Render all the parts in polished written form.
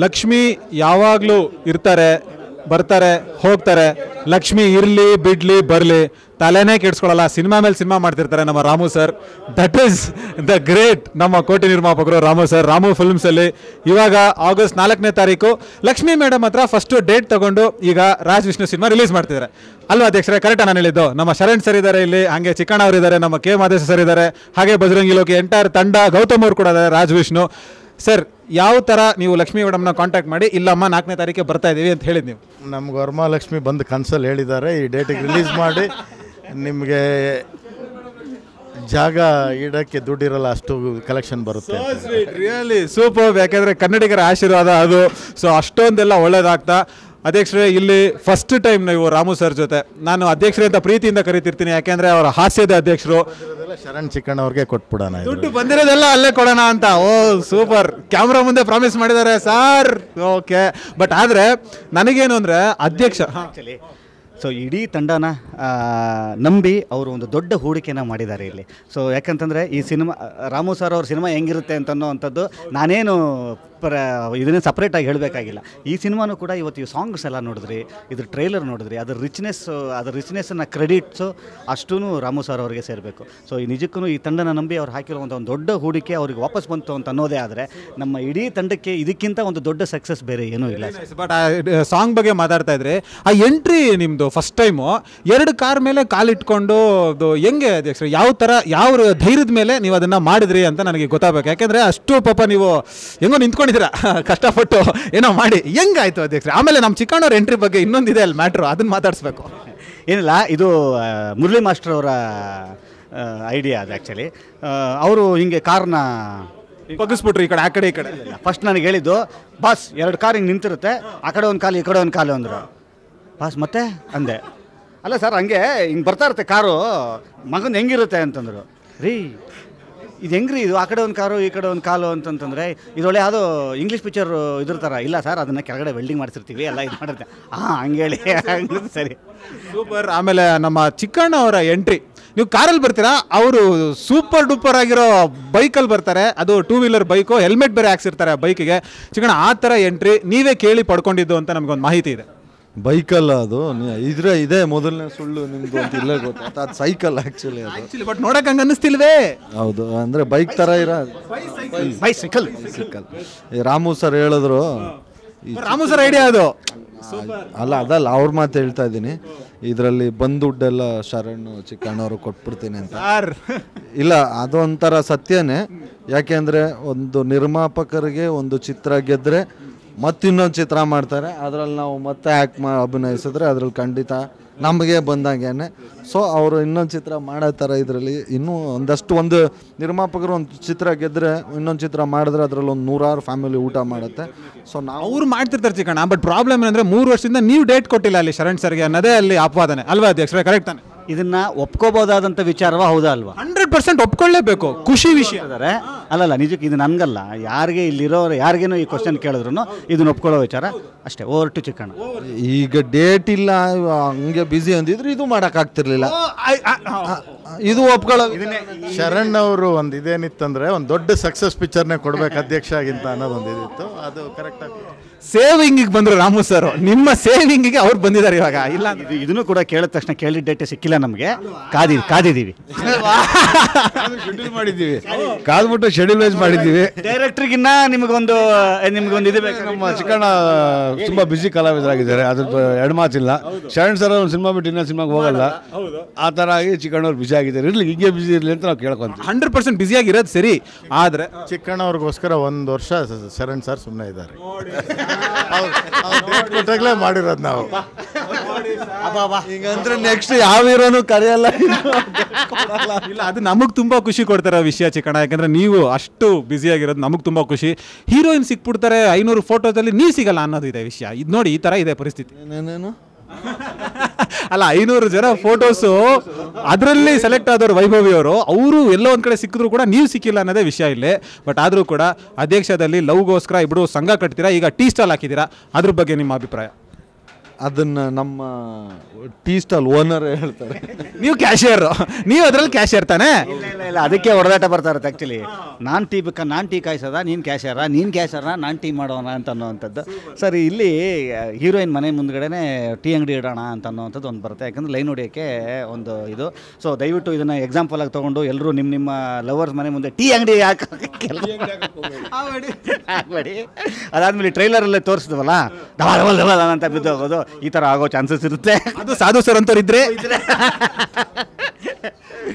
ಲಕ್ಷ್ಮಿ ಯಾವಾಗಲೂ ಇರ್ತಾರೆ, ಬರ್ತಾರೆ, ಹೋಗ್ತಾರೆ. ಲಕ್ಷ್ಮಿ ಇರಲಿ ಬಿಡ್ಲಿ ಬರಲಿ ತಲೆನೇ ಕೆಡ್ಸ್ಕೊಳ್ಳಲ್ಲ. ಸಿನಿಮಾ ಮೇಲೆ ಸಿನಿಮಾ ಮಾಡ್ತಿರ್ತಾರೆ ನಮ್ಮ Ramu sir. That is the great ನಮ್ಮ ಕೋಟಿ ನಿರ್ಮಾಪಕರು ರಾಮು ಸರ್. ರಾಮು ಫಿಲ್ಮ್ಸಲ್ಲಿ ಇವಾಗ ಆಗಸ್ಟ್ 4ನೇ ತಾರೀಕು ಲಕ್ಷ್ಮಿ ಮೇಡಮ್ ಹತ್ರ ಫಸ್ಟು ಡೇಟ್ ತಗೊಂಡು ಈಗ ರಾಜ್ ವಿಷ್ಣು ಸಿನಿಮಾ ರಿಲೀಸ್ ಮಾಡ್ತಿದ್ದಾರೆ ಅಲ್ವಾ ಅಧ್ಯಕ್ಷರೇ? ಕರೆಕ್ಟಾಗಿ ನಾನು ಹೇಳಿದ್ದು. ನಮ್ಮ ಶರಣ್ ಸರ್ ಇದ್ದಾರೆ ಇಲ್ಲಿ, ಹಾಗೆ ಚಿಕ್ಕಣ್ಣ ಅವರು ಇದ್ದಾರೆ, ನಮ್ಮ ಕೆ ಮಾದೇಶ ಸರ್ ಇದ್ದಾರೆ, ಹಾಗೆ ಬಜರಂಗಿ ಲೋಕಿ ಎಂಟೈರ್ ತಂಡ, ಗೌತಮ್ ಅವರು ಕೂಡ ಇದ್ದಾರೆ, ರಾಜ್ ವಿಷ್ಣು ಸರ್. ಯಾವ ಥರ ನೀವು ಲಕ್ಷ್ಮಿ ಮೇಡಮ್ನ ಕಾಂಟ್ಯಾಕ್ಟ್ ಮಾಡಿ ಇಲ್ಲಮ್ಮ 4ನೇ ತಾರೀಕಿಗೆ ಬರ್ತಾ ಇದ್ದೀವಿ ಅಂತ ಹೇಳಿದ್ದು ನೀವು? ನಮ್ಗೆ ವರಮಹಾಲಕ್ಷ್ಮಿ ಬಂದು ಕನ್ಸಲ್ಲಿ ಹೇಳಿದ್ದಾರೆ ಈ ಡೇಟಿಗೆ ರಿಲೀಸ್ ಮಾಡಿ ನಿಮಗೆ ಜಾಗ ಇಡಕ್ಕೆ ದುಡ್ಡಿರಲ್ಲ, ಅಷ್ಟು ಕಲೆಕ್ಷನ್ ಬರುತ್ತೆ. Really super. ಯಾಕೆಂದರೆ ಕನ್ನಡಿಗರ ಆಶೀರ್ವಾದ ಅದು. ಸೊ ಅಷ್ಟೊಂದೆಲ್ಲ ಒಳ್ಳೇದಾಗ್ತಾ ಅಧ್ಯಕ್ಷರೇ, ಇಲ್ಲಿ ಫಸ್ಟ್ ಟೈಮ್ ನೀವು ರಾಮು ಸರ್ ಜೊತೆ ನಾನು ಅಧ್ಯಕ್ಷರೇ ಅಂತ ಪ್ರೀತಿಯಿಂದ ಕರಿತಿರ್ತೀನಿ, ಯಾಕೆಂದರೆ ಅವರ ಹಾಸ್ಯದ ಅಧ್ಯಕ್ಷರು. ಶರಣ್ ಚಿಕ್ಕಣ್ಣ ಅವ್ರಿಗೆ ಕೊಟ್ಬಿಡೋಣ, ದುಡ್ಡು ಬಂದಿರೋದೆಲ್ಲ ಅಲ್ಲೇ ಕೊಡೋಣ ಅಂತ. ಓ ಸೂಪರ್. ಕ್ಯಾಮ್ರಾ ಮುಂದೆ ಪ್ರಾಮಿಸ್ ಮಾಡಿದ್ದಾರೆ ಸರ್. ಓಕೆ. ಬಟ್ ಆದರೆ ನನಗೇನು ಅಂದರೆ ಅಧ್ಯಕ್ಷ ಸೊ ಇಡೀ ತಂಡನ ನಂಬಿ ಅವರು ಒಂದು ದೊಡ್ಡ ಹೂಡಿಕೆನ ಮಾಡಿದ್ದಾರೆ ಇಲ್ಲಿ. ಸೊ ಯಾಕಂತಂದರೆ ಈ ಸಿನಿಮಾ ರಾಮು ಸರ್ ಅವ್ರ ಸಿನಿಮಾ ಹೆಂಗಿರುತ್ತೆ ಅಂತನ್ನೋವಂಥದ್ದು ನಾನೇನು ಇದನ್ನೇ ಸಪ್ರೇಟಾಗಿ ಹೇಳಬೇಕಾಗಿಲ್ಲ. ಈ ಸಿನಿಮಾನು ಕೂಡ ಇವತ್ತು ಈ ಸಾಂಗ್ಸ್ ಎಲ್ಲ ನೋಡಿದ್ರಿ, ಇದ್ರ ಟ್ರೈಲರ್ ನೋಡಿದ್ರಿ, ಅದ್ರ ರಿಚ್ನೆಸ್ಸನ್ನು ಕ್ರೆಡಿಟ್ಸು ಅಷ್ಟೂ ರಾಮು ಸರ್ ಅವರಿಗೆ ಸೇರಬೇಕು. ಸೊ ಈ ನಿಜಕ್ಕೂ ಈ ತಂಡನ ನಂಬಿ ಅವ್ರು ಹಾಕಿರುವಂಥ ಒಂದು ದೊಡ್ಡ ಹೂಡಿಕೆ ಅವ್ರಿಗೆ ವಾಪಸ್ ಬಂತು ಅಂತ ಅನ್ನೋದೇ ಆದರೆ ನಮ್ಮ ಇಡೀ ತಂಡಕ್ಕೆ ಇದಕ್ಕಿಂತ ಒಂದು ದೊಡ್ಡ ಸಕ್ಸಸ್ ಬೇರೆ ಏನೂ ಇಲ್ಲ. ಬಟ್ ಆ ಸಾಂಗ್ ಬಗ್ಗೆ ಮಾತಾಡ್ತಾ ಇದ್ರಿ, ಆ ಎಂಟ್ರಿ ನಿಮ್ಮದು ಫಸ್ಟ್ ಟೈಮು 2 ಕಾರ್ ಮೇಲೆ ಕಾಲಿಟ್ಕೊಂಡು ಅದು ಹೆಂಗೆ ಅಧ್ಯಕ್ಷರು? ಯಾವ ಧೈರ್ಯದ ಮೇಲೆ ನೀವು ಅದನ್ನು ಮಾಡಿದ್ರಿ ಅಂತ ನನಗೆ ಗೊತ್ತಾಗಬೇಕು. ಯಾಕೆಂದರೆ ಅಷ್ಟು ಪಾಪ ನೀವು ಹೆಂಗೋ ನಿಂತ್ಕೊಂಡಿದ್ದೀರಾ ಕಷ್ಟಪಟ್ಟು ಏನೋ ಮಾಡಿ. ಹೆಂಗಾಯ್ತು ಅಧ್ಯಕ್ಷರು? ಆಮೇಲೆ ನಮ್ಮ ಚಿಕ್ಕಣ್ಣವ್ರ ಎಂಟ್ರಿ ಬಗ್ಗೆ ಇನ್ನೊಂದಿದೆ ಅಲ್ಲಿ ಮ್ಯಾಟ್ರು, ಅದನ್ನು ಮಾತಾಡಿಸ್ಬೇಕು. ಏನಿಲ್ಲ, ಇದು ಮುರಳಿ ಮಾಸ್ಟರ್ ಅವರ ಐಡಿಯಾ ಅದು. ಆ್ಯಕ್ಚುಲಿ ಅವರು ಹಿಂಗೆ ಕಾರ್ನ ಬಗ್ಗಿಸ್ಬಿಟ್ರು ಈ ಕಡೆ ಆ ಕಡೆ ಈ ಕಡೆ. ಫಸ್ಟ್ ನನಗೆ ಹೇಳಿದ್ದು, ಬಾಸ್ 2 ಕಾರ್ ಹಿಂಗೆ ನಿಂತಿರುತ್ತೆ, ಆ ಕಡೆ ಒಂದು ಕಾಲು ಈ ಕಡೆ ಒಂದು ಕಾಲು ಅಂದರು. ಬಾಸ್ ಮತ್ತೆ ಅಂದೆ, ಅಲ್ಲ ಸರ್ ಹಂಗೆ ಹಿಂಗೆ ಬರ್ತಾ ಇರುತ್ತೆ ಕಾರು, ಮಗನ ಹೆಂಗಿರುತ್ತೆ ಅಂತಂದರು. ರೀ ಇದು ಹೆಂಗ್ರಿ ಇದು, ಆ ಕಡೆ ಒಂದು ಕಾರು ಈ ಕಡೆ ಒಂದು ಕಾಲು ಅಂತಂತಂದರೆ ಇದೊಳ್ಳೆ ಯಾವುದೋ ಇಂಗ್ಲೀಷ್ ಪಿಕ್ಚರ್ ಇದ್ರ ಥರ. ಇಲ್ಲ ಸರ್ ಅದನ್ನು ಕೆಳಗಡೆ ವೆಲ್ಡಿಂಗ್ ಮಾಡಿಸಿರ್ತೀವಿ ಎಲ್ಲ ಇದು ಮಾಡಿರುತ್ತೆ. ಹಂಗೆ ಹೇಳಿ ಸರಿ ಸೂಪರ್. ಆಮೇಲೆ ನಮ್ಮ ಚಿಕ್ಕಣ್ಣ ಅವರ ಎಂಟ್ರಿ, ನೀವು ಕಾರಲ್ಲಿ ಬರ್ತೀರಾ, ಅವರು ಸೂಪರ್ ಡೂಪರ್ ಆಗಿರೋ ಬೈಕಲ್ಲಿ ಬರ್ತಾರೆ, ಅದು 2 ವೀಲರ್ ಬೈಕು, ಹೆಲ್ಮೆಟ್ ಬೇರೆ ಹಾಕ್ಸಿರ್ತಾರೆ ಆ ಬೈಕಿಗೆ. ಚಿಕ್ಕಣ್ಣ ಆ ಥರ ಎಂಟ್ರಿ ನೀವೇ ಕೇಳಿ ಪಡ್ಕೊಂಡಿದ್ದು ಅಂತ ನಮಗೊಂದು ಮಾಹಿತಿ ಇದೆ. ಬೈಕಲ್ಲ ಅದು, ಇದೇ ಮೊದಲನೇ ಸುಳ್ಳು ನಿಮ್ದು ಅಂತ ಇಲ್ಲೇ ಗೊತ್ತಾಯ್ತು. ಅದು ಸೈಕಲ್ ಆ್ಯಕ್ಚುಲಿ ಅದು. ಬಟ್ ನೋಡಕ್ಕೆ ಹಂಗೆ ಅನ್ನಿಸ್ತಿಲ್ವೇ? ಹೌದು, ಅಂದರೆ ಬೈಕ್ ಥರ ಇರೋ ಬೈಸಿಕಲ್. ರಾಮು ಸರ್ ಹೇಳಿದ್ರು, ರಾಮು ಸರ್ ಐಡಿಯಾ ಅದು. ಅದಲ್ಲ ಅವ್ರ ಮಾತು ಹೇಳ್ತಾ ಇದ್ದೀನಿ. ಇದರಲ್ಲಿ ದುಡ್ಡೆಲ್ಲ ಶರಣ್ ಚಿಕ್ಕಣ್ಣವರು ಕೊಟ್ಬಿಡ್ತೀನಿ ಅಂತ. ಇಲ್ಲ, ಅದೊಂಥರ ಸತ್ಯನೇ. ಯಾಕೆಂದರೆ ಒಂದು ನಿರ್ಮಾಪಕರಿಗೆ ಒಂದು ಚಿತ್ರ ಗೆದ್ದರೆ ಮತ್ತಿನ್ನೊಂದು ಚಿತ್ರ ಮಾಡ್ತಾರೆ, ಅದರಲ್ಲಿ ನಾವು ಮತ್ತೆ ಅಭಿನಯಿಸಿದ್ರೆ ಅದ್ರಲ್ಲಿ ಖಂಡಿತ ನಮಗೆ ಬಂದಂಗೆ. ಸೊ ಅವರು ಇನ್ನೊಂದು ಚಿತ್ರ ಮಾಡೋ ಥರ ಇದರಲ್ಲಿ ಇನ್ನೂ ಒಂದು ನಿರ್ಮಾಪಕರು ಒಂದು ಚಿತ್ರ ಗೆದ್ದರೆ ಇನ್ನೊಂದು ಚಿತ್ರ ಮಾಡಿದ್ರೆ ಅದರಲ್ಲಿ ಒಂದು 100 ಫ್ಯಾಮಿಲಿ ಊಟ ಮಾಡುತ್ತೆ. ಸೊ ಅವ್ರು ಮಾಡ್ತಿರ್ತಾರೆ ಚಿಕ್ಕಣ್ಣ. ಬಟ್ ಪ್ರಾಬ್ಲಮ್ ಏನಂದರೆ 3 ವರ್ಷದಿಂದ ನೀವು ಡೇಟ್ ಕೊಟ್ಟಿಲ್ಲ ಅಲ್ಲಿ ಶರಣ್ ಸರ್ಗೆ ಅನ್ನೋದೇ ಅಲ್ಲಿ ಅಪವಾದನೆ ಅಲ್ವಾ ಅಧ್ಯಕ್ಷರೇ? ಕರೆಕ್ಟ್ ತಾನೆ? ಇದನ್ನ ಒಪ್ಕೋಬಹುದಾದಂಥ ವಿಚಾರವ ಹೌದಾ ಅಲ್ವಾ? 100% ಒಪ್ಕೊಳ್ಳೇಬೇಕು. ಖುಷಿ ವಿಷಯ. ಅಲ್ಲಲ್ಲ, ನಿಜಕ್ಕೆ ಇದು ನನಗಲ್ಲ, ಯಾರಿಗೆ ಇಲ್ಲಿರೋರು ಯಾರಿಗೇನೋ ಈ ಕ್ವಶನ್ ಕೇಳಿದ್ರು ಇದನ್ನ ಒಪ್ಕೊಳ್ಳೋ ವಿಚಾರ ಅಷ್ಟೇ. Over to Chikkanna. ಈಗ ಡೇಟ್ ಇಲ್ಲ ಹಂಗೆ ಬ್ಯುಸಿ ಅಂದಿದ್ರು ಇದು ಮಾಡೋಕ್ಕಾಗ್ತಿರ್ಲಿಲ್ಲ, ಇದು ಒಪ್ಕೊಳ್ಳೋ. ಶರಣ್ ಅವರು ಒಂದು ಇದೇನಿತ್ತಂದ್ರೆ ಒಂದು ದೊಡ್ಡ ಸಕ್ಸಸ್ ಪಿಕ್ಚರ್ನೇ ಕೊಡ್ಬೇಕು ಅಧ್ಯಕ್ಷ ಆಗಿಂತ ಅನ್ನೋದೊಂದು ಇದಿತ್ತು. ಅದು ಕರೆಕ್ಟಾಗಿ ಸೇವಿಂಗಿಗೆ ಬಂದರು ರಾಮು ಸರ್. ನಿಮ್ಮ ಸೇವಿಂಗಿಗೆ ಅವ್ರು ಬಂದಿದ್ದಾರೆ ಇವಾಗ. ಇಲ್ಲ ಇದನ್ನು ಕೂಡ ಕೇಳಿದ ತಕ್ಷಣ ಕೇಳಿದ ಡೇಟೆ ಸಿಕ್ಕಿಲ್ಲ ನಮಗೆ, ಕಾದಿದ್ದೀವಿ. ಶೆಡ್ಯೂಲ್ ಮಾಡಿದ್ದೀವಿ, ಕಾದ್ಬಿಟ್ಟು ಶೆಡ್ಯೂಲ್ ವೈಸ್ ಮಾಡಿದ್ದೀವಿ. ಡೈರೆಕ್ಟ್ರಿಗಿನ್ನ ನಿಮಗೊಂದು ಇದು ಬೇಕು. ನಮ್ಮ ಚಿಕ್ಕಣ್ಣ ತುಂಬ ಬ್ಯುಸಿ ಕಲಾವಿದರಾಗಿದ್ದಾರೆ, ಅದ್ರ 2 ಮಾತಿಲ್ಲ. ಶರಣ್ ಸರ್ ಒಂದು ಸಿನಿಮಾ ಬಿಟ್ಟು ಇನ್ನೊಂದು ಸಿನಿಮಾಗೆ ಹೋಗಲ್ಲ, ಆ ಥರ ಆಗಿ ಚಿಕ್ಕಣ್ಣವ್ರು ಬ್ಯುಸಿ ಆಗಿದ್ದಾರೆ. ಇರಲಿ, ಹಿಂಗೆ ಬ್ಯುಸಿ ಇರಲಿ ಅಂತ ನಾವು ಕೇಳ್ಕೊಂತೀವಿ. 100% ಬ್ಯುಸಿಯಾಗಿರೋದು ಸರಿ. ಆದರೆ ಚಿಕ್ಕಣ್ಣವ್ರಿಗೋಸ್ಕರ 1 ವರ್ಷ ಶರಣ್ ಸರ್ ಸುಮ್ಮನೆ ಇದ್ದಾರೆ. ಕೊಟ್ಟಾಗಲೇ ಮಾಡಿರೋದು ನಾವು. ಈಗಂದ್ರೆ ನೆಕ್ಸ್ಟ್ ಯಾವ ಹೀರೋನು ಕರೆಯಲ್ಲ. ಇಲ್ಲ, ಅದು ನಮಗೆ ತುಂಬ ಖುಷಿ ಕೊಡ್ತಾರೆ ವಿಷಯ ಚಿಕ್ಕಣ್ಣ. ಯಾಕಂದರೆ ನೀವು ಅಷ್ಟು ಬ್ಯುಸಿಯಾಗಿರೋದು ನಮಗೆ ತುಂಬ ಖುಷಿ. ಹೀರೋಯಿನ್ ಸಿಕ್ಬಿಡ್ತಾರೆ 500 ಫೋಟೋದಲ್ಲಿ, ನೀವು ಸಿಗಲ್ಲ ಅನ್ನೋದು ಇದೆ ವಿಷಯ. ಇದು ನೋಡಿ, ಈ ಥರ ಇದೆ ಪರಿಸ್ಥಿತಿ. ಏನೇನು ಅಲ್ಲ, 500 ಜನ ಫೋಟೋಸು ಅದರಲ್ಲಿ ಸೆಲೆಕ್ಟ್ ಆದವರು ವೈಭವಿ ಅವರು ಎಲ್ಲೋ ಒಂದು ಕಡೆ ಸಿಕ್ಕಿದ್ರು ಕೂಡ ನೀವು ಸಿಕ್ಕಿಲ್ಲ ಅನ್ನೋದೇ ವಿಷಯ ಇಲ್ಲೇ. ಬಟ್ ಆದರೂ ಕೂಡ ಅಧ್ಯಕ್ಷದಲ್ಲಿ ಲವ್ಗೋಸ್ಕರ ಇಬ್ಬರು ಸಂಘ ಕಟ್ತೀರಾ, ಈಗ ಟೀ ಸ್ಟಾಲ್ ಹಾಕಿದ್ದೀರಾ, ಅದ್ರ ಬಗ್ಗೆ ನಿಮ್ಮ ಅಭಿಪ್ರಾಯ? ಅದನ್ನು ನಮ್ಮ ಟೀ ಸ್ಟಾಲ್ ಓನರ್ ಹೇಳ್ತಾರೆ. ನೀವು ಕ್ಯಾಶಿಯರ್, ನೀವು ಅದರಲ್ಲಿ ಕ್ಯಾಶಿಯರ್ ತಾನೇ? ಇಲ್ಲ ಅದಕ್ಕೆ ಹೊಡೆದಾಟ ಬರ್ತಾ ಇರುತ್ತೆ ಆ್ಯಕ್ಚುಲಿ. ನಾನು ಟೀ ಕಾಯಿಸೋದ, ನೀನು ಕ್ಯಾಶಿಯರ, ನೀನು ಕ್ಯಾಶಿಯರ, ನಾನು ಟೀ ಮಾಡೋಣ ಅಂತ ಅನ್ನೋವಂಥದ್ದು. ಸರ್ ಇಲ್ಲಿ ಹೀರೋಯಿನ್ ಮನೆ ಮುಂದ್ಗಡೆ ಟೀ ಅಂಗಡಿ ಇಡೋಣ ಅಂತ ಅನ್ನೋವಂಥದ್ದು ಒಂದು ಬರುತ್ತೆ, ಯಾಕಂದರೆ ಲೈನ್ ಹೊಡಿಯೋಕ್ಕೆ ಒಂದು ಇದು. ಸೊ ದಯವಿಟ್ಟು ಇದನ್ನು ಎಕ್ಸಾಂಪಲ್ ಆಗಿ ತೊಗೊಂಡು ಎಲ್ಲರೂ ನಿಮ್ಮ ಲವರ್ಸ್ ಮನೆ ಮುಂದೆ ಟೀ ಅಂಗಡಿ ಹಾಕಬೇಡಿ. ಅದಾದಮೇಲೆ ಟ್ರೈಲರಲ್ಲೇ ತೋರಿಸಿದ್ವಲ್ಲ ಡಬಲ್ ಅಂತ ಬಿದ್ದು ಹೋಗೋದು, ಈ ಥರ ಆಗೋ ಚಾನ್ಸಸ್ ಇರುತ್ತೆ. ಅದು ಸಾಧು ಸರ್ ಅಂತವ್ರು ಇದ್ರೆ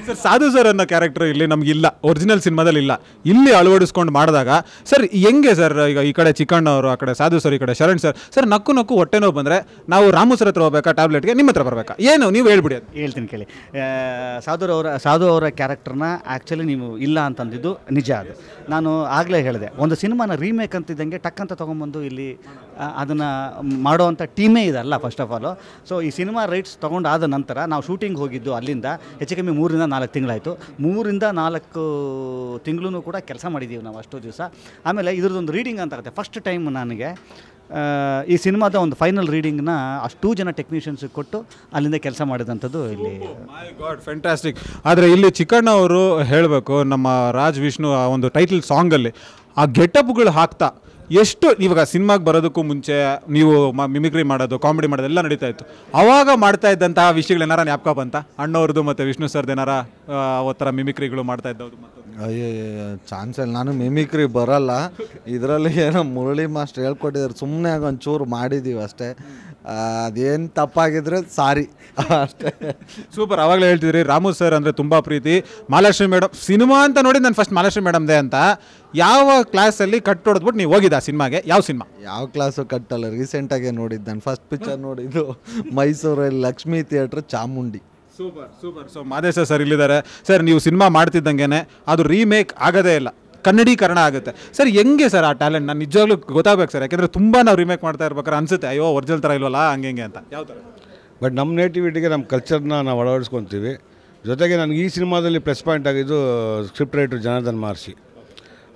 ಸರ್, ಸಾಧು ಸರ್ ಅನ್ನೋ ಕ್ಯಾರೆಕ್ಟರ್ ಇಲ್ಲಿ ನಮಗಿಲ್ಲ, ಒರಿಜಿನಲ್ ಸಿನಿಮಾದಲ್ಲಿ ಇಲ್ಲ. ಇಲ್ಲಿ ಅಳವಡಿಸ್ಕೊಂಡು ಮಾಡಿದಾಗ ಸರ್ ಹೆಂಗೆ ಸರ್, ಈಗ ಈ ಕಡೆ ಚಿಕ್ಕಣ್ಣ ಅವರು, ಆ ಕಡೆ ಸಾಧು ಸರ್, ಈ ಕಡೆ ಶರಣ್ ಸರ್, ಸರ್ ನಕ್ಕು ಹೊಟ್ಟೆ ನೋವು ಬಂದರೆ ನಾವು ರಾಮು ಸರ್ ಹತ್ರ ಹೋಗ್ಬೇಕಾ ಟ್ಯಾಬ್ಲೆಟ್ಗೆ, ನಿಮ್ಮ ಹತ್ರ ಬರಬೇಕಾ, ಏನು ನೀವು ಹೇಳ್ಬಿಡಿ. ಅದು ಹೇಳ್ತೀನಿ ಕೇಳಿ. ಸಾಧು ಅವರ ಕ್ಯಾರೆಕ್ಟರ್ನ ಆ್ಯಕ್ಚುಲಿ ನೀವು ಇಲ್ಲ ಅಂತಂದಿದ್ದು ನಿಜ. ಅದು ನಾನು ಆಗಲೇ ಹೇಳಿದೆ, ಒಂದು ಸಿನಿಮಾನ ರೀಮೇಕ್ ಅಂತಿದ್ದಂಗೆ ಟಕ್ ಅಂತ ತೊಗೊಂಬಂದು ಇಲ್ಲಿ ಅದನ್ನು ಮಾಡೋವಂಥ ಟೀಮೇ ಇದಲ್ಲ ಫಸ್ಟ್ ಆಫ್ ಆಲು. ಸೊ ಈ ಸಿನಿಮಾ ರೈಟ್ಸ್ ತೊಗೊಂಡಾದ ನಂತರ ನಾವು ಶೂಟಿಂಗ್ ಹೋಗಿದ್ದು ಅಲ್ಲಿಂದ ಹೆಚ್ಚು ಕಮ್ಮಿ 3 ರಿಂದ 4 ತಿಂಗಳಾಯಿತು. 3 ರಿಂದ 4 ತಿಂಗಳೂ ಕೂಡ ಕೆಲಸ ಮಾಡಿದ್ದೀವಿ ನಾವು ಅಷ್ಟು ದಿವಸ. ಆಮೇಲೆ ಇದ್ರದ್ದೊಂದು ರೀಡಿಂಗ್ ಅಂತ ಆಗುತ್ತೆ. ಫಸ್ಟ್ ಟೈಮ್ ನನಗೆ ಈ ಸಿನಿಮಾದ ಒಂದು ಫೈನಲ್ ರೀಡಿಂಗ್ನ ಅಷ್ಟೂ ಜನ ಟೆಕ್ನಿಷಿಯನ್ಸ್ ಕೊಟ್ಟು ಅಲ್ಲಿಂದ ಕೆಲಸ ಮಾಡಿದಂಥದ್ದು ಇಲ್ಲಿ. ಮೈ ಗಾಡ್, ಫ್ಯಾಂಟಾಸ್ಟಿಕ್. ಆದರೆ ಇಲ್ಲಿ ಚಿಕ್ಕಣ್ಣ ಅವರು ಹೇಳಬೇಕು, ನಮ್ಮ ರಾಜ್ ವಿಷ್ಣು ಆ ಒಂದು ಟೈಟಲ್ ಸಾಂಗಲ್ಲಿ ಆ ಗೆಟಪ್ಗಳು ಹಾಕ್ತಾ ಎಷ್ಟು, ಇವಾಗ ಸಿನಿಮಾಗೆ ಬರೋದಕ್ಕೂ ಮುಂಚೆ ನೀವು ಮಿಮಿಕ್ರಿ ಮಾಡೋದು, ಕಾಮಿಡಿ ಮಾಡೋದು ಎಲ್ಲ ನಡೀತಾ ಇತ್ತು. ಆವಾಗ ಮಾಡ್ತಾ ಇದ್ದಂತಹ ವಿಷಯಗಳು ಏನಾರ ಜ್ಞಾಪಕ ಬಂತ? ಅಣ್ಣವ್ರದ್ದು ಮತ್ತು ವಿಷ್ಣು ಸರ್ದು ಏನಾರ ಅವತ್ತರ ಮಿಮಿಕ್ರಿಗಳು ಮಾಡ್ತಾ ಇದ್ದವ್ರು? ಅಯ್ಯೋ ಚಾನ್ಸ್ ಇಲ್ಲ, ನಾನು ಮಿಮಿಕ್ರಿ ಬರಲ್ಲ. ಇದರಲ್ಲಿ ಏನೋ ಮುರಳಿ ಮಾಸ್ಟರ್ ಹೇಳ್ಕೊಟ್ಟಿದ್ದಾರೆ, ಸುಮ್ಮನೆ ಆಗ ಒಂಚೂರು ಮಾಡಿದ್ದೀವಿ ಅಷ್ಟೇ. ಅದೇನು ತಪ್ಪಾಗಿದ್ರೆ ಸಾರಿ ಅಷ್ಟೇ. ಸೂಪರ್. ಆವಾಗಲೇ ಹೇಳ್ತಿದ್ರಿ ರಾಮು ಸರ್ ಅಂದರೆ ತುಂಬ ಪ್ರೀತಿ. ಮಹಾಲಕ್ಷ್ಮಿ ಮೇಡಮ್ ಸಿನಿಮಾ ಅಂತ ನೋಡಿ ನಾನು ಫಸ್ಟ್ ಮಹಾಲಕ್ಷ್ಮಿ ಮೇಡಮ್ದೆ ಅಂತ. ಯಾವ ಕ್ಲಾಸಲ್ಲಿ ಕಟ್ ಹೊಡೆದ್ಬಿಟ್ಟು ನೀವು ಹೋಗಿದ್ದ ಸಿನಿಮಾಗೆ? ಯಾವ ಸಿನಿಮಾ? ಯಾವ ಕ್ಲಾಸು ಕಟ್ಟಲ್ಲ, ರೀಸೆಂಟಾಗೆ ನೋಡಿದ್ದು. ನಾನು ಫಸ್ಟ್ ಪಿಕ್ಚರ್ ನೋಡಿದ್ದು ಮೈಸೂರಲ್ಲಿ Lakshmi theatre, Chamundi. Super super. So Madesha sir ಇಲ್ಲಿದ್ದಾರೆ. ಸರ್ ನೀವು ಸಿನಿಮಾ ಮಾಡ್ತಿದ್ದಂಗೆ ಅದು ರೀಮೇಕ್ ಆಗೋದೇ ಇಲ್ಲ, ಕನ್ನಡೀಕರಣ ಆಗುತ್ತೆ. ಸರ್ ಹೆಂಗೆ ಸರ್ ಆ ಟ್ಯಾಲೆಂಟ್? ನಾನು ನಿಜವಾಗ್ಲೂ ಗೊತ್ತಾಗಬೇಕು ಸರ್, ಯಾಕೆಂದರೆ ತುಂಬ ನಾವು ರೀಮೇಕ್ ಮಾಡ್ತಾ ಇರ್ಬೇಕಾದ್ರೆ ಅನ್ಸುತ್ತೆ ಅಯ್ಯೋ ಒರಿಜಿನಲ್ ಥರ ಇಲ್ವಲ್ಲ ಹಂಗೆ ಅಂತ. ಯಾವ ಥರ? ಬಟ್ ನಮ್ಮ ನೇಟಿವಿಟಿಗೆ ನಮ್ಮ ಕಲ್ಚರ್ನ ನಾವು ಅಳವಡಿಸ್ಕೊತೀವಿ. ಜೊತೆಗೆ ನನಗೆ ಈ ಸಿನಿಮಾದಲ್ಲಿ ಪ್ಲಸ್ ಪಾಯಿಂಟ್ ಆಗಿದ್ದು ಸ್ಕ್ರಿಪ್ಟ್ ರೈಟರ್ ಜನಾರ್ದನ್ ಮಹರ್ಷಿ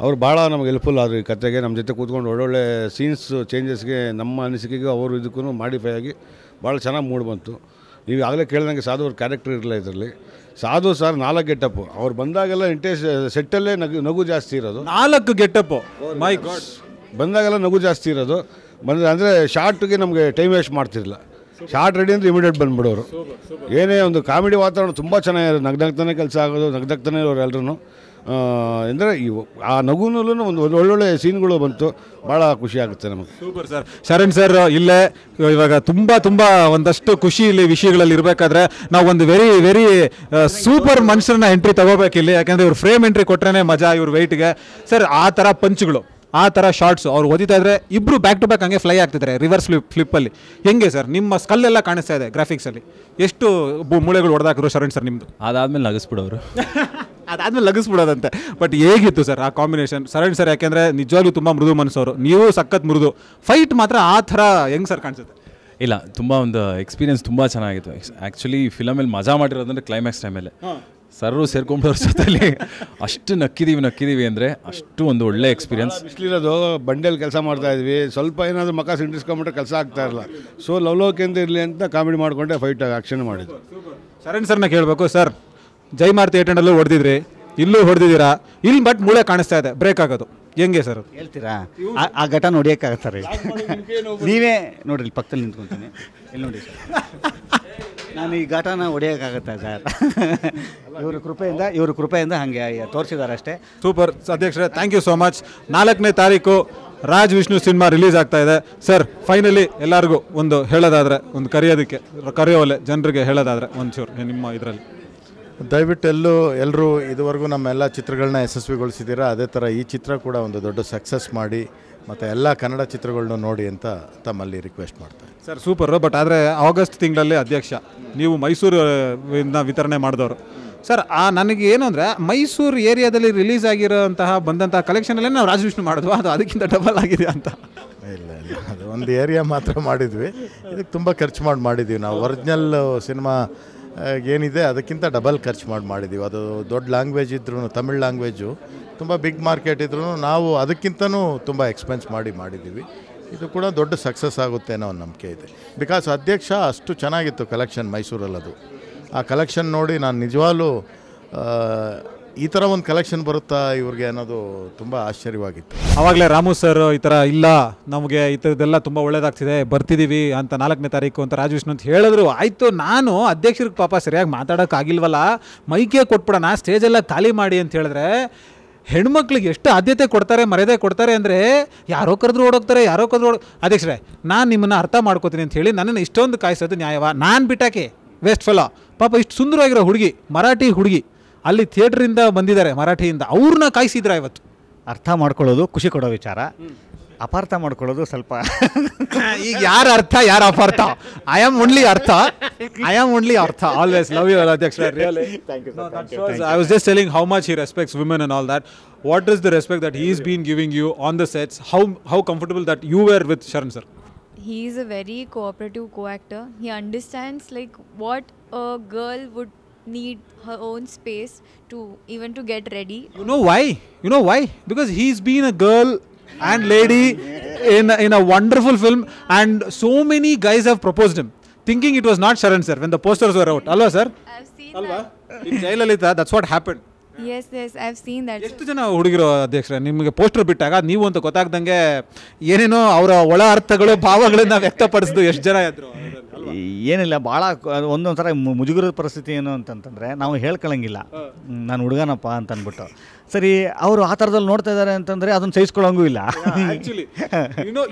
ಅವರು ಭಾಳ ನಮಗೆ ಹೆಲ್ಪ್ಫುಲ್ ಆದರು. ಈ ಕತೆಗೆ ನಮ್ಮ ಜೊತೆ ಕೂತ್ಕೊಂಡು ಒಳ್ಳೊಳ್ಳೆ ಸೀನ್ಸ್ ಚೇಂಜಸ್ಗೆ ನಮ್ಮ ಅನಿಸಿಕೆಗೂ ಅವರು ಇದಕ್ಕೂ ಮಾಡಿಫೈ ಆಗಿ ಭಾಳ ಚೆನ್ನಾಗಿ ಮೂಡ್ ಬಂತು. ನೀವು ಆಗಲೇ ಕೇಳಿದಂಗೆ ಸಾಧು ಅವ್ರ ಕ್ಯಾರೆಕ್ಟರ್ ಇರಲಿಲ್ಲ ಇದರಲ್ಲಿ. ಸಾಧು ಸರ್ 4 ಗೆಟಪ್ಪು, ಅವ್ರು ಬಂದಾಗೆಲ್ಲ ಸೆಟ್ಟಲ್ಲೇ ನಗು ಜಾಸ್ತಿ ಇರೋದು. 4 ಗೆಟಪ್ಪು, ಮೈ ಗಾಡ್. ಬಂದಾಗೆಲ್ಲ ನಗು ಜಾಸ್ತಿ ಇರೋದು. ಅಂದರೆ ಶಾರ್ಟ್ಗೆ ನಮಗೆ ಟೈಮ್ ವೇಸ್ಟ್ ಮಾಡ್ತಿರಲಿಲ್ಲ. ಶಾರ್ಟ್ ರೆಡಿ ಅಂದರೆ ಇಮಿಡಿಯೇಟ್ ಬಂದುಬಿಡೋರು. ಏನೇ ಒಂದು ಕಾಮಿಡಿ ವಾತಾವರಣ ತುಂಬ ಚೆನ್ನಾಗಿರೋದು, ನಗ್ನಗ್ತಾನೆ ಕೆಲಸ ಆಗೋದು, ನಗ್ನಗ್ತಾನೆ ಇರೋರು ಎಲ್ಲರೂ. ಅಂದರೆ ಆ ನಗುನೂ ಒಂದು ಒಳ್ಳೊಳ್ಳೆ ಸೀನ್ಗಳು ಬಂತು, ಭಾಳ ಖುಷಿ ಆಗುತ್ತೆ ನಮಗೆ. Super sir. ಶರಣ್ ಸರ್ ಇಲ್ಲೇ ಇವಾಗ ತುಂಬ ಒಂದಷ್ಟು ಖುಷಿ ಇಲ್ಲಿ ವಿಷಯಗಳಲ್ಲಿ ಇರಬೇಕಾದ್ರೆ ನಾವು ಒಂದು ವೆರಿ ಸೂಪರ್ ಮನುಷ್ಯರನ್ನ ಎಂಟ್ರಿ ತಗೋಬೇಕಿಲ್ಲಿ. ಯಾಕೆಂದರೆ ಇವ್ರು ಫ್ರೇಮ್ ಎಂಟ್ರಿ ಕೊಟ್ರೇ ಮಜಾ ಇವ್ರ ವೆಯ್ಟ್ಗೆ. ಸರ್ ಆ ಥರ ಪಂಚ್ಗಳು, ಆ ಥರ ಶಾರ್ಟ್ಸು ಅವ್ರು ಓದಿತಾ ಇದ್ರೆ ಇಬ್ಬರು ಬ್ಯಾಕ್ ಟು ಬ್ಯಾಕ್ ಹಂಗೆ ಫ್ಲೈ ಆಗ್ತಿದ್ದಾರೆ ರಿವರ್ಸ್ ಫ್ಲಿಪ್ಪಲ್ಲಿ. ಹೆಂಗೆ ಸರ್ ನಿಮ್ಮ ಸ್ಕಲ್ಲೆಲ್ಲ ಕಾಣಿಸ್ತಾ ಇದೆ ಗ್ರಾಫಿಕ್ಸಲ್ಲಿ? ಎಷ್ಟು ಮೂಳೆಗಳು ಹೊಡೆದಾಕಿದ್ರು ಶರಣ್ ಸರ್ ನಿಮ್ಮದು? ಅದಾದ್ಮೇಲೆ ನಗಿಸ್ಬಿಡೋರು. ಅದಾದ್ಮೇಲೆ ಲಗಿಸ್ಬಿಡೋದಂತೆ. ಬಟ್ ಹೇಗಿತ್ತು ಸರ್ ಆ ಕಾಂಬಿನೇಷನ್? ಶರಣ್ ಸರ್ ಯಾಕೆಂದರೆ ನಿಜವಾಗ್ಲೂ ತುಂಬ ಮೃದು ಮನಸ್ಸವರು, ನೀವು ಸಖತ್ ಮೃದು. ಫೈಟ್ ಮಾತ್ರ ಆ ಥರ ಹೆಂಗೆ ಸರ್ ಕಾಣಿಸುತ್ತೆ? ಇಲ್ಲ, ತುಂಬ ಒಂದು ಎಕ್ಸ್ಪೀರಿಯನ್ಸ್ ತುಂಬ ಚೆನ್ನಾಗಿತ್ತು. ಆ್ಯಕ್ಚುಲಿ ಫಿಲಮಲ್ಲಿ ಮಜಾ ಮಾಡಿರೋದಂದ್ರೆ ಕ್ಲೈಮ್ಯಾಕ್ಸ್ ಟೈಮಲ್ಲಿ ಸರ್ರು ಸೇರ್ಕೊಂಡವ್ರ ಜೊತೆಲಿ ಅಷ್ಟು ನಕ್ಕಿದ್ದೀವಿ ಅಂದರೆ ಅಷ್ಟು ಒಂದು ಒಳ್ಳೆ ಎಕ್ಸ್ಪೀರಿಯನ್ಸ್. ಬಿಸಿಲಿರೋದು, ಬಂಡೆಯಲ್ಲಿ ಕೆಲಸ ಮಾಡ್ತಾಯಿದ್ವಿ, ಸ್ವಲ್ಪ ಏನಾದರೂ ಮಕ್ಕ ಸಿಂಟಿಸ್ಕೊಂಬಿಟ್ರೆ ಕೆಲಸ ಆಗ್ತಾ ಇರಲ್ಲ. ಸೊ ಲವ್ಲೋಕಿಂದ ಇರಲಿ ಅಂತ ಕಾಮಿಡಿ ಮಾಡಿಕೊಂಡೆ ಫೈಟ್ ಆ್ಯಕ್ಷನ್ ಮಾಡಿದ್ದು. ಶರಣ್ ಸರ್ನ ಕೇಳಬೇಕು ಸರ್, ಜೈಮಾರ್ತಿ 800 ಹೊಡೆದಿದ್ರಿ, ಇಲ್ಲೂ ಹೊಡೆದಿದ್ದೀರಾ, ಇಲ್ಲಿ ಬಟ್ ಮೂಳೆ ಕಾಣಿಸ್ತಾ ಇದೆ, ಬ್ರೇಕ್ ಆಗೋದು ಹೆಂಗೆ ಸರ್? ಹೇಳ್ತೀರಾ? ಆ ಘಟ ನೋಡಿಯೋಕ್ಕಾಗತ್ತಾರೆ? ನೀವೇ ನೋಡ್ರಿ, ಇಲ್ಲಿ ಪಕ್ಕದಲ್ಲಿ ನಿಂತ್ಕೊತೀನಿ, ಇಲ್ಲಿ ನೋಡಿ ಸರ್. ನಾನು ಈ ಘಟನ ಹೊಡೆಯೋಕ್ಕಾಗತ್ತೆ ಸರ್? ಇವ್ರ ಕೃಪೆಯಿಂದ ಹಾಗೆ ತೋರಿಸಿದ್ದಾರೆ ಅಷ್ಟೇ. ಸೂಪರ್ ಅಧ್ಯಕ್ಷರೇ, ಥ್ಯಾಂಕ್ ಯು ಸೋ ಮಚ್. 4ನೇ ತಾರೀಕು ರಾಜ್ ವಿಷ್ಣು ಸಿನಿಮಾ ರಿಲೀಸ್ ಆಗ್ತಾ ಇದೆ ಸರ್. ಫೈನಲಿ ಎಲ್ಲರಿಗೂ ಒಂದು ಹೇಳೋದಾದರೆ, ಒಂದು ಕರೆಯೋಲೆ ಜನರಿಗೆ ಹೇಳೋದಾದರೆ ಒಂಚೂರು ನಿಮ್ಮ ಇದರಲ್ಲಿ ದಯವಿಟ್ಟು ಎಲ್ಲರೂ ಇದುವರೆಗೂ ನಮ್ಮೆಲ್ಲ ಚಿತ್ರಗಳನ್ನ ಯಶಸ್ವಿಗೊಳಿಸಿದ್ದೀರಾ. ಅದೇ ಥರ ಈ ಚಿತ್ರ ಕೂಡ ಒಂದು ದೊಡ್ಡ ಸಕ್ಸಸ್ ಮಾಡಿ ಮತ್ತು ಎಲ್ಲ ಕನ್ನಡ ಚಿತ್ರಗಳನ್ನ ನೋಡಿ ಅಂತ ತಮ್ಮಲ್ಲಿ ರಿಕ್ವೆಸ್ಟ್ ಮಾಡ್ತಾರೆ ಸರ್. ಸೂಪರು. ಬಟ್ ಆದರೆ ಆಗಸ್ಟ್ ತಿಂಗಳಲ್ಲಿ ಅಧ್ಯಕ್ಷ ನೀವು ಮೈಸೂರಿನ ವಿತರಣೆ ಮಾಡಿದವರು ಸರ್. ನನಗೆ ಏನು ಅಂದರೆ ಮೈಸೂರು ಏರಿಯಾದಲ್ಲಿ ರಿಲೀಸ್ ಆಗಿರೋಂತಹ ಬಂದಂತಹ ಕಲೆಕ್ಷನಲ್ಲೇ ನಾವು ರಾಜ್ ವಿಷ್ಣು ಮಾಡಿದ್ವು, ಅದು ಅದಕ್ಕಿಂತ ಡಬಲ್ ಆಗಿದೆ ಅಂತ? ಇಲ್ಲ, ಅದು ಒಂದು ಏರಿಯಾ ಮಾತ್ರ ಮಾಡಿದ್ವಿ. ಇದಕ್ಕೆ ತುಂಬ ಖರ್ಚು ಮಾಡಿದ್ದೀವಿ ನಾವು. ಒರಿಜಿನಲ್ ಸಿನಿಮಾ ಏನಿದೆ ಅದಕ್ಕಿಂತ ಡಬಲ್ ಖರ್ಚು ಮಾಡಿದ್ದೀವಿ. ಅದು ದೊಡ್ಡ ಲ್ಯಾಂಗ್ವೇಜ್ ಇದ್ರೂ, ತಮಿಳ್ ಲ್ಯಾಂಗ್ವೇಜು ತುಂಬ ಬಿಗ್ ಮಾರ್ಕೆಟ್ ಇದ್ರೂ ನಾವು ಅದಕ್ಕಿಂತನೂ ತುಂಬ ಎಕ್ಸ್ಪೆನ್ಸ್ ಮಾಡಿದ್ದೀವಿ. ಇದು ಕೂಡ ದೊಡ್ಡ ಸಕ್ಸಸ್ ಆಗುತ್ತೆ ಅನ್ನೋ ಒಂದು ನಂಬಿಕೆ ಇದೆ. ಬಿಕಾಸ್ ಅಧ್ಯಕ್ಷ ಅಷ್ಟು ಚೆನ್ನಾಗಿತ್ತು ಕಲೆಕ್ಷನ್ ಮೈಸೂರಲ್ಲಿ. ಅದು ಆ ಕಲೆಕ್ಷನ್ ನೋಡಿ ನಾನು ನಿಜವಾಗ್ಲೂ ಈ ಥರ ಒಂದು ಕಲೆಕ್ಷನ್ ಬರುತ್ತಾ ಇವ್ರಿಗೆ ಅನ್ನೋದು ತುಂಬ ಆಶ್ಚರ್ಯವಾಗಿತ್ತು. ಆವಾಗಲೇ ರಾಮು ಸರ್ ಈ ಥರ ಇಲ್ಲ, ನಮಗೆ ಈ ಥರದ್ದೆಲ್ಲ ತುಂಬ ಒಳ್ಳೇದಾಗ್ತಿದೆ, ಬರ್ತಿದ್ದೀವಿ ಅಂತ 4ನೇ ತಾರೀಕು ಅಂತ ರಾಜವಿಷ್ಣು ಅಂತ ಹೇಳಿದ್ರು. ಆಯಿತು, ನಾನು ಅಧ್ಯಕ್ಷರಿಗೆ ಪಾಪ ಸರಿಯಾಗಿ ಮಾತಾಡೋಕ್ಕಾಗಿಲ್ವಲ್ಲ, ಮೈಕೆ ಕೊಟ್ಬಿಡೋಣ, ಸ್ಟೇಜೆಲ್ಲ ಖಾಲಿ ಮಾಡಿ ಅಂತ ಹೇಳಿದ್ರೆ ಹೆಣ್ಮಕ್ಳಿಗೆ ಎಷ್ಟು ಆದ್ಯತೆ ಕೊಡ್ತಾರೆ, ಮರ್ಯಾದೆ ಕೊಡ್ತಾರೆ ಅಂದರೆ ಯಾರೋ ಕರೆದ್ರು ಓಡೋಗ್ತಾರೆ, ಯಾರೋ ಕರೆದ್ರು ಅಧ್ಯಕ್ಷರೇ ನಾನು ನಿಮ್ಮನ್ನು ಅರ್ಥ ಮಾಡ್ಕೋತೀನಿ ಅಂತ ಹೇಳಿ ನನ್ನನ್ನು ಇಷ್ಟೊಂದು ಕಾಯಿಸೋದು ನ್ಯಾಯವ? ನಾನು ಬಿಟ್ಟಾಕೆ ವೇಸ್ಟ್ ಫೆಲೋ. ಪಾಪ ಇಷ್ಟು ಸುಂದರವಾಗಿರೋ ಹುಡುಗಿ, ಮರಾಠಿ ಹುಡುಗಿ, ಅಲ್ಲಿ ಥಿಯೇಟ್ರಿಂದ ಬಂದಿದ್ದಾರೆ ಮರಾಠಿಯಿಂದ, ಅವ್ರನ್ನ ಕಾಯಿಸಿದ್ರ ಇವತ್ತು. ಅರ್ಥ ಮಾಡ್ಕೊಳ್ಳೋದು ಖುಷಿ ಕೊಡೋ ವಿಚಾರ, ಅಪಾರ್ಥ ಮಾಡ್ಕೊಳ್ಳೋದು ಸ್ವಲ್ಪ ಈಗ ಯಾರ ಅರ್ಥ ಯಾರ ಅಪಾರ್ಥ? ಐ ಆಮ್ ಓನ್ಲಿ ಅರ್ಥ, ಐ ಆಮ್ ಓನ್ಲಿ ಅರ್ಥ. ಆಲ್ವೇಸ್ ಲವ್ ಯು ಅಧ್ಯಕ್ಷ. Really I was just telling how much he respects women and all that. What is the respect that he's been giving you on the sets? How comfortable that you were with Sharan sir? He is a very cooperative co-actor. He understands like what a girl would need her own space to even to get ready. You know why? You know why? Because he's been a girl and lady in a wonderful film, and so many guys have proposed him thinking it was not Sharan sir when the posters were out. Alva sir? I've seen Alva? that. In Jayalalitha, that's what happened. Yes, I've seen that. ಎಷ್ಟು ಜನ ಹುಡುಗಿರೋ ಅಧ್ಯಕ್ಷರೇ ನಿಮಗೆ poster ಬಿಟ್ಟಾಗ ನೀವು ಅಂತ ಗೊತ್ತಾಗ್ದಂಗೆ ಏನೇನೋ ಅವರ ಒಳ ಅರ್ಥಗಳು ಭಾವಗಳನ್ನ ವ್ಯಕ್ತಪಡಿಸಿದ್ದು ಎಷ್ಟು ಜನ ಇದ್ರು? ಏನಿಲ್ಲ, ಭಾಳ ಒಂದೊಂದು ಥರ ಮುಜುಗರದ ಪರಿಸ್ಥಿತಿ ಏನು ಅಂತಂತಂದರೆ ನಾವು ಹೇಳ್ಕೊಳಂಗಿಲ್ಲ, ನಾನು ಹುಡುಗನಪ್ಪ ಅಂತ ಅಂದ್ಬಿಟ್ಟು. ಸರಿ, ಅವರು ಆ ಥರದಲ್ಲಿ ನೋಡ್ತಾ ಇದ್ದಾರೆ ಅಂತಂದರೆ ಅದನ್ನು ಸಹಿಸ್ಕೊಳ್ಳೋಂಗೂ ಇಲ್ಲ. Actually,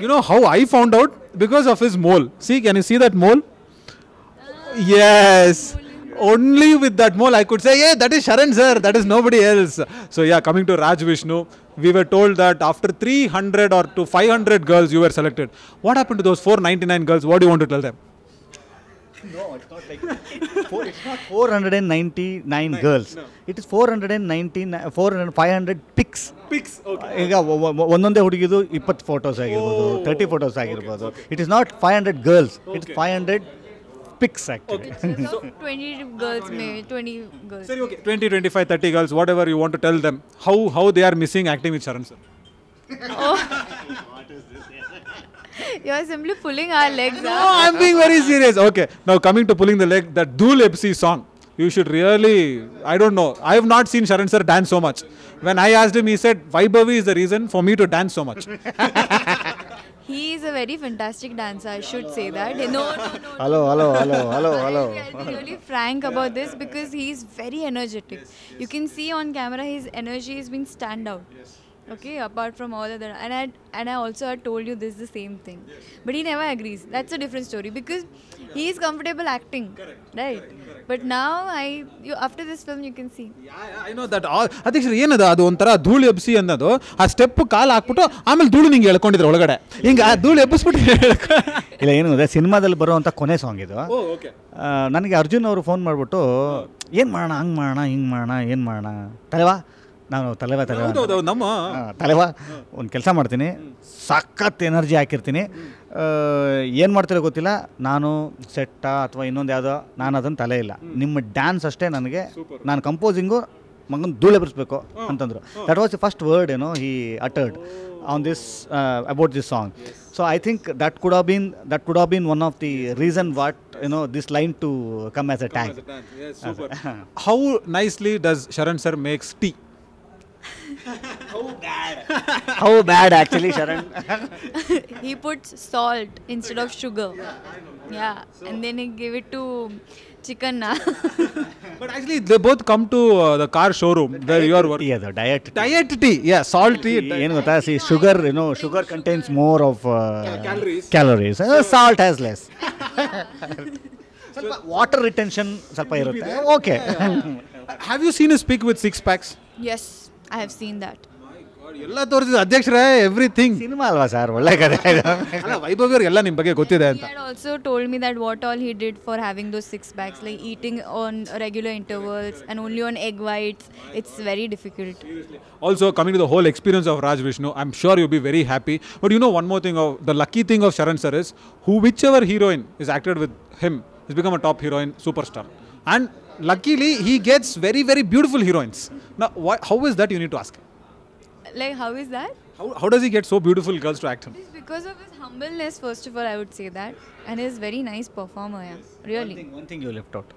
you know how I found out? Because of his mole. See, can you see that mole? Yes. Only with that mole I could say, yeah, that is Sharan sir, that is nobody else. So yeah, coming to Raj Vishnu, we were told that after 300 or to 500 girls you were selected. What happened to those 499 girls? What do you want to tell them? No, it's not like it's not 499 girls. No. It is 500 pics. Pics, okay. ಈಗ ಒಂದೊಂದೇ ಹುಡುಗಿದು 20 photos ಆಗಿರ್ಬೋದು, 30 photos ಆಗಿರ್ಬೋದು. It is not 500 girls, it is 500 pics actually. So 20 girls, maybe 20 girls. Sorry, okay. 20, 25, 30 girls, whatever you want to tell them. How they are missing acting with Sharan sir? Oh. You are simply pulling our legs No, up. I'm being very serious. Okay, now coming to pulling the leg, that Dhool FC song, you should really, I don't know, I have not seen Sharan sir dance so much. When I asked him, he said, Vaibhavi is the reason for me to dance so much. He is a very fantastic dancer, I should say that. No. Hello. I'll be really frank about this because he is very energetic. You can see on camera his energy has been stand out. Yes. Okay, apart from all other, and I also had told you this is the same thing, but he never agrees. That's a different story because he is comfortable acting. Correct. Right. Correct. But now after this film you can see. Yeah, I know that. ಅಧ್ಯಕ್ಷರು ಏನದು ಅದು ಒಂಥರ ಧೂಳು ಎಬ್ಸಿ ಅನ್ನೋದು, ಆ step ಕಾಲು ಹಾಕ್ಬಿಟ್ಟು ಆಮೇಲೆ ಧೂಳು ನಿಂಗೆ ಎಳ್ಕೊಂಡಿದ್ರು ಒಳಗಡೆ, ಹಿಂಗೆ ಆ ಧೂಳು ಎಬ್ಬಿಸ್ಬಿಟ್ಟು ಇಲ್ಲ, ಏನು ಅಂದರೆ ಸಿನಿಮಾದಲ್ಲಿ ಬರುವಂಥ ಕೊನೆ ಸಾಂಗ್ ಇದು. ನನಗೆ ಅರ್ಜುನ್ ಅವರು ಫೋನ್ ಮಾಡಿಬಿಟ್ಟು ಏನು ಮಾಡೋಣ, ಹಂಗೆ ಮಾಡೋಣ, ಹಿಂಗೆ ಮಾಡೋಣ, ಏನು ಮಾಡೋಣ, ತಲೆವಾ ನಾನು ತಲೆವಾ ನಮ್ಮ ತಲೆವಾ ಒಂದು ಕೆಲಸ ಮಾಡ್ತೀನಿ, ಸಖತ್ ಎನರ್ಜಿ ಹಾಕಿರ್ತೀನಿ, ಏನು ಮಾಡ್ತಿರೋ ಗೊತ್ತಿಲ್ಲ, ನಾನು ಸೆಟ್ಟಾ ಅಥವಾ ಇನ್ನೊಂದು ಯಾವುದೋ, ನಾನು ಅದನ್ನು ತಲೆ ಇಲ್ಲ, ನಿಮ್ಮ ಡ್ಯಾನ್ಸ್ ಅಷ್ಟೇ ನನಗೆ, ನಾನು ಕಂಪೋಸಿಂಗು ಮಗನ ಧೂಳೆ ಬರೆಸ್ಬೇಕು ಅಂತಂದರು. That was the first word he uttered on this about this song. So I think that could have been one of the reason what this line to come as a tag. Yes, super. How nicely does Sharan sir makes tea? How bad actually, Sharan? He puts salt instead of sugar. Yeah, and then he give it to chicken. But actually they both come to the car showroom where you are working. Yeah, the diet tea. Yeah, salt tea. ಏನು ಗೊತ್ತಾ, see, sugar contains more of calories. Salt has less. ಸ್ವಲ್ಪ water retention ಸ್ವಲ್ಪ ಇರುತ್ತೆ. Okay. Have you seen him speak with 6 packs? Yes, I have seen that. ಎಲ್ಲ ತೋರಿಸಿದ ಅಧ್ಯಕ್ಷರೇ, everything cinema ಅಲ್ವಾ sir, ಒಳ್ಳೆ ಕಥೆ. ವೈಭವ್ ಅವ್ರಿಗೆ ಎಲ್ಲ ನಿಮ್ಮ ಬಗ್ಗೆ ಗೊತ್ತಿದೆ ಅಂತ. He had also told me that what all he did for having those 6 packs, like eating on regular intervals and only on egg whites, it's very difficult. Also, coming to the whole experience of Raj Vishnu, I'm sure you'll be very happy. But you know one more thing, the lucky thing of Sharan sir is, whichever heroine is acted with him has become a top heroine, superstar. And luckily, he gets very, very beautiful heroines. Now, how is that, you need to ask him. Like, how is that? How does he get so beautiful girls to act him? It's because of his humbleness, first of all, I would say that. And he's very nice performer, yeah. Really. One thing you left out.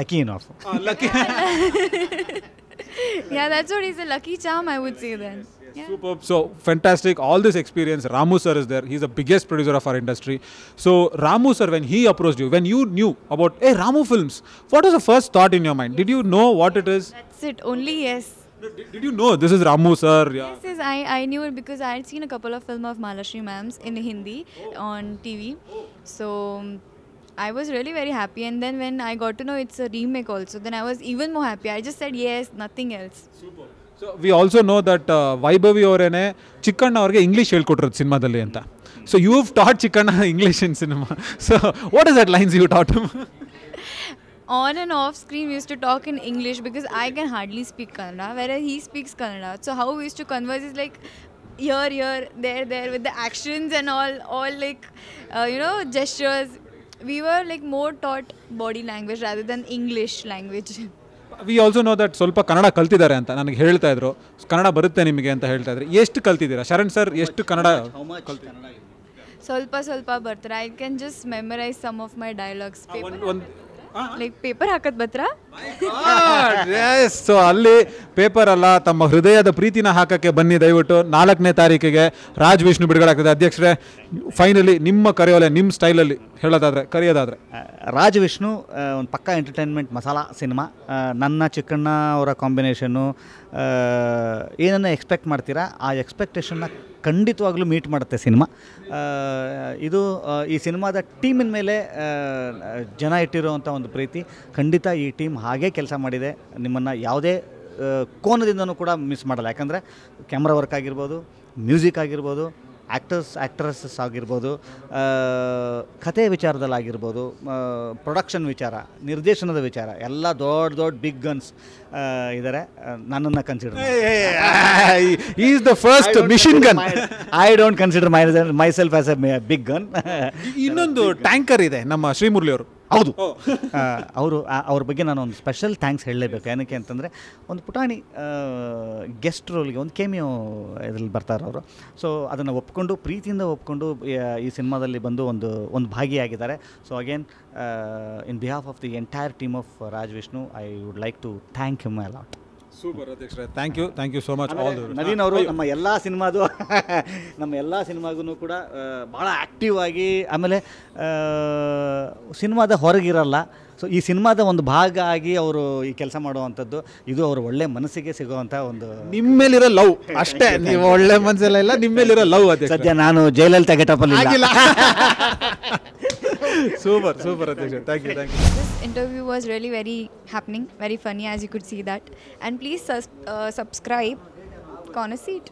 Lucky enough. Lucky. Yeah, that's what he's a lucky charm, I would say then. Yeah. Superb. So fantastic. All this experience. Ramu sir is there. He's the biggest producer of our industry. So Ramu sir, when he approached you, when you knew about Ramu Films, what was the first thought in your mind? Did you know what it is? That's it. Only yes. Did you know this is Ramu sir? Yeah. Yes, I knew it because I had seen a couple of films of Malashri ma'ams in Hindi on TV. So I was really very happy, and then when I got to know it's a remake also, then I was even more happy. I just said yes, nothing else. So we also know that Vaibhavi ಅವರೇನೆ Chikkanna ಅವ್ರಿಗೆ English ಹೇಳ್ಕೊಟ್ಟಿರೋದು ಸಿನಿಮಾದಲ್ಲಿ ಅಂತ. So you've taught Chikkanna English in cinema. So what is that lines you taught him? On and off screen we used to talk in English because I can hardly speak Kannada, whereas he speaks Kannada. So how we used to converse is like here, there with the actions and all like gestures. We were like more taught body language rather than English language. We also no that ಸ್ವಲ್ಪ ಕನ್ನಡ ಕಲ್ತಿದ್ದಾರೆ ಅಂತ ನನಗೆ ಹೇಳ್ತಾ ಇದ್ರು. ಕನ್ನಡ ಬರುತ್ತೆ ನಿಮಗೆ ಅಂತ ಹೇಳ್ತಾ ಇದ್ರು. ಎಷ್ಟು ಕಲ್ತಿದ್ದೀರಾ ಶರಣ್ ಸರ್? ಎಷ್ಟು ಕನ್ನಡ? ಸ್ವಲ್ಪ ಬರ್ತಾರೆ. I can just memorize some of my dialogues. Like paper ಹಾಕತ್ ಬತ್ರಾ? Yes. So ಅಲ್ಲಿ ಪೇಪರ್ ಅಲ್ಲ, ತಮ್ಮ ಹೃದಯದ ಪ್ರೀತಿನ ಹಾಕಕ್ಕೆ ಬನ್ನಿ ದಯವಿಟ್ಟು. 4ನೇ ತಾರೀಕಿಗೆ ರಾಜ್ ವಿಷ್ಣು ಬಿಡುಗಡೆ ಆಗ್ತದೆ. ಅಧ್ಯಕ್ಷರೇ, ಫೈನಲಿ ನಿಮ್ಮ ಕರೆಯೋಲೆ ನಿಮ್ಮ ಸ್ಟೈಲಲ್ಲಿ ಕರೆಯೋದಾದ್ರೆ ರಾಜ್ ವಿಷ್ಣು ಒಂದು ಪಕ್ಕಾ ಎಂಟರ್ಟೈನ್ಮೆಂಟ್ ಮಸಾಲಾ ಸಿನಿಮಾ. ನನ್ನ ಚಿಕ್ಕಣ್ಣ ಅವರ ಕಾಂಬಿನೇಷನ್ನು ಏನನ್ನು ಎಕ್ಸ್ಪೆಕ್ಟ್ ಮಾಡ್ತೀರಾ ಆ ಎಕ್ಸ್ಪೆಕ್ಟೇಷನ್ನ ಖಂಡಿತವಾಗ್ಲೂ ಮೀಟ್ ಮಾಡುತ್ತೆ ಸಿನಿಮಾ. ಇದು ಈ ಸಿನಿಮಾದ ಟೀಮಿನ ಮೇಲೆ ಜನ ಇಟ್ಟಿರುವಂಥ ಒಂದು ಪ್ರೀತಿ. ಖಂಡಿತ ಈ ಟೀಮ್ ಹಾಗೇ ಕೆಲಸ ಮಾಡಿದೆ. ನಿಮ್ಮನ್ನು ಯಾವುದೇ ಕೋನದಿಂದನೂ ಕೂಡ ಮಿಸ್ ಮಾಡಲ್ಲ. ಯಾಕಂದರೆ ಕ್ಯಾಮ್ರಾ ವರ್ಕ್ ಆಗಿರ್ಬೋದು, ಮ್ಯೂಸಿಕ್ ಆಗಿರ್ಬೋದು, ಆ್ಯಕ್ಟ್ರೆಸಸ್ ಆಗಿರ್ಬೋದು, ಕಥೆ ವಿಚಾರದಲ್ಲಾಗಿರ್ಬೋದು, ಪ್ರೊಡಕ್ಷನ್ ವಿಚಾರ, ನಿರ್ದೇಶನದ ವಿಚಾರ ಎಲ್ಲ ದೊಡ್ಡ ಬಿಗ್ ಗನ್ಸ್ ಇದ್ದಾರೆ. ನನ್ನನ್ನು consider is the first machine gun. I don't consider myself as a big gun. ಇನ್ನೊಂದು ಟ್ಯಾಂಕರ್ ಇದೆ ನಮ್ಮ ಶ್ರೀಮುರಳಿ ಅವರು. ಹೌದು, ಅವ್ರ ಬಗ್ಗೆ ನಾನು ಒಂದು ಸ್ಪೆಷಲ್ ಥ್ಯಾಂಕ್ಸ್ ಹೇಳಲೇಬೇಕು. ಏನಕ್ಕೆ ಅಂತಂದರೆ ಒಂದು ಪುಟಾಣಿ ಗೆಸ್ಟ್ ರೋಲ್ಗೆ ಒಂದು ಕೇಮಿಯೋ ಇದರಲ್ಲಿ ಬರ್ತಾರೆ ಅವರು. ಸೊ ಅದನ್ನು ಪ್ರೀತಿಯಿಂದ ಒಪ್ಕೊಂಡು ಈ ಸಿನಿಮಾದಲ್ಲಿ ಬಂದು ಒಂದು ಭಾಗಿಯಾಗಿದ್ದಾರೆ. So again in behalf of the entire team of Raj Vishnu, I would like to thank him a lot. Super ಅಧ್ಯಕ್ಷರೇ, thank you so much. Naveen ಅವರು ನಮ್ಮ ಎಲ್ಲ ಸಿನಿಮಾಗೂ ಕೂಡ ಭಾಳ ಆ್ಯಕ್ಟಿವ್ ಆಗಿ, ಆಮೇಲೆ ಸಿನಿಮಾದ ಹೊರಗಿರಲ್ಲ. ಸೊ ಈ ಸಿನಿಮಾದ ಒಂದು ಭಾಗ ಆಗಿ ಅವರು ಈ ಕೆಲಸ ಮಾಡುವಂಥದ್ದು ಇದು ಅವ್ರ ಒಳ್ಳೆ ಮನಸ್ಸಿಗೆ ಸಿಗುವಂಥ ಒಂದು. ನಿಮ್ಮೇಲಿರೋ ಲವ್ ಅಷ್ಟೇ, ನೀವು ಒಳ್ಳೆ ಮನಸ್ಸೆಲ್ಲ ಇಲ್ಲ, ನಿಮ್ಮೇಲಿರೋ ಲವ್ ಅದೇ. ಸದ್ಯ ನಾನು ಜೈಲಲ್ಲಿ ಗೆಟಪಲ್ಲಿ ಆಗಿಲ್ಲ. Super ಅಧ್ಯಕ್ಷ, thank you. This interview was really very happening, very funny, as you could see that. And please subscribe Corner Seat.